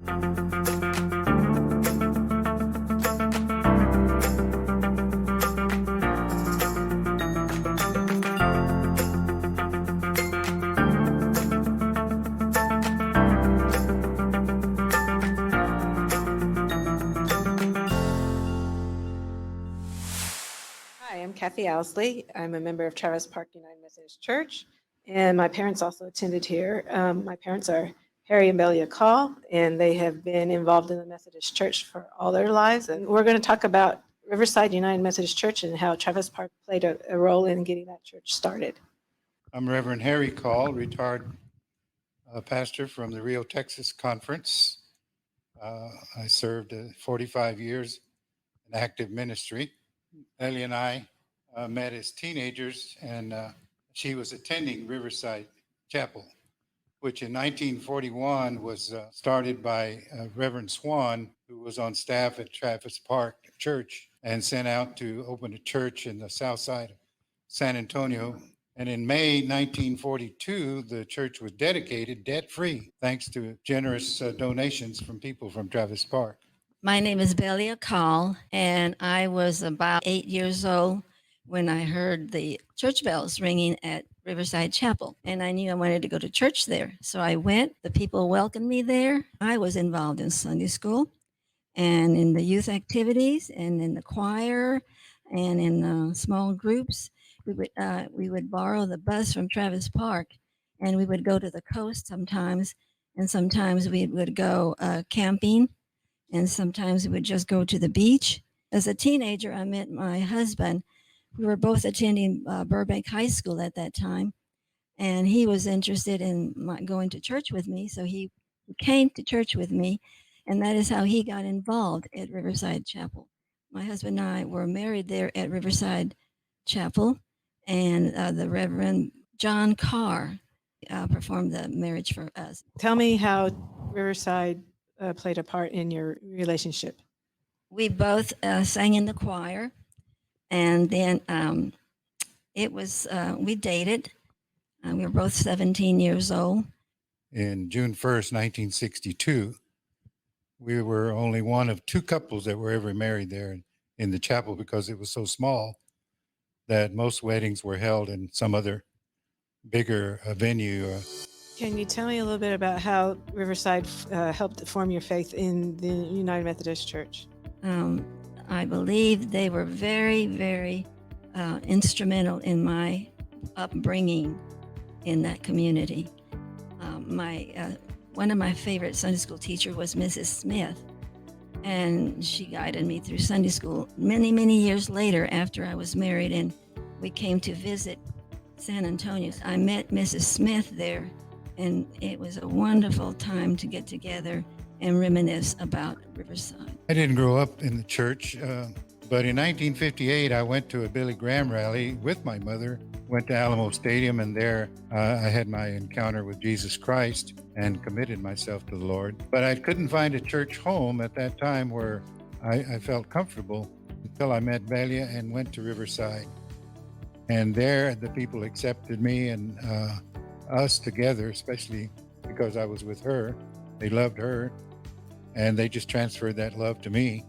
Hi, I'm Kathy Owsley. I'm a member of Travis Park United Methodist Church, and my parents also attended here. My parents are Harry and Belia Kahl, and they have been involved in the Methodist Church for all their lives. And we're going to talk about Riverside United Methodist Church and how Travis Park played a role in getting that church started. I'm Reverend Harry Kahl, retired pastor from the Rio, Texas Conference. I served 45 years in active ministry. Ellie and I met as teenagers, and she was attending Riverside Chapel, which in 1941 was started by Reverend Swan, who was on staff at Travis Park Church and sent out to open a church in the south side of San Antonio. And in May 1942, the church was dedicated debt-free, thanks to generous donations from people from Travis Park. My name is Belia Kahl, and I was about 8 years old when I heard the church bells ringing at Riverside Chapel, and I knew I wanted to go to church there. So I went. The people welcomed me there. I was involved in Sunday school and in the youth activities and in the choir and in small groups. We would borrow the bus from Travis Park, and we would go to the coast sometimes, and sometimes we would go camping, and sometimes we would just go to the beach. As a teenager, I met my husband. We were both attending Burbank High School at that time, and he was interested in going to church with me, so he came to church with me, and that is how he got involved at Riverside Chapel. My husband and I were married there at Riverside Chapel, and the Reverend John Carr performed the marriage for us. Tell me how Riverside played a part in your relationship. We both sang in the choir, and then we dated. We were both 17 years old. In June 1st, 1962, we were only one of two couples that were ever married there in the chapel, because it was so small that most weddings were held in some other bigger venue. Can you tell me a little bit about how Riverside helped form your faith in the United Methodist Church? I believe they were very, very instrumental in my upbringing in that community. One of my favorite Sunday school teachers was Mrs. Smith, and she guided me through Sunday school many, many years later after I was married, and we came to visit San Antonio. I met Mrs. Smith there, and it was a wonderful time to get together and reminisce about Riverside. I didn't grow up in the church, but in 1958, I went to a Billy Graham rally with my mother, went to Alamo Stadium, and there I had my encounter with Jesus Christ and committed myself to the Lord. But I couldn't find a church home at that time where I felt comfortable until I met Belia and went to Riverside. And there, the people accepted me and us together, especially because I was with her. They loved her, and they just transferred that love to me.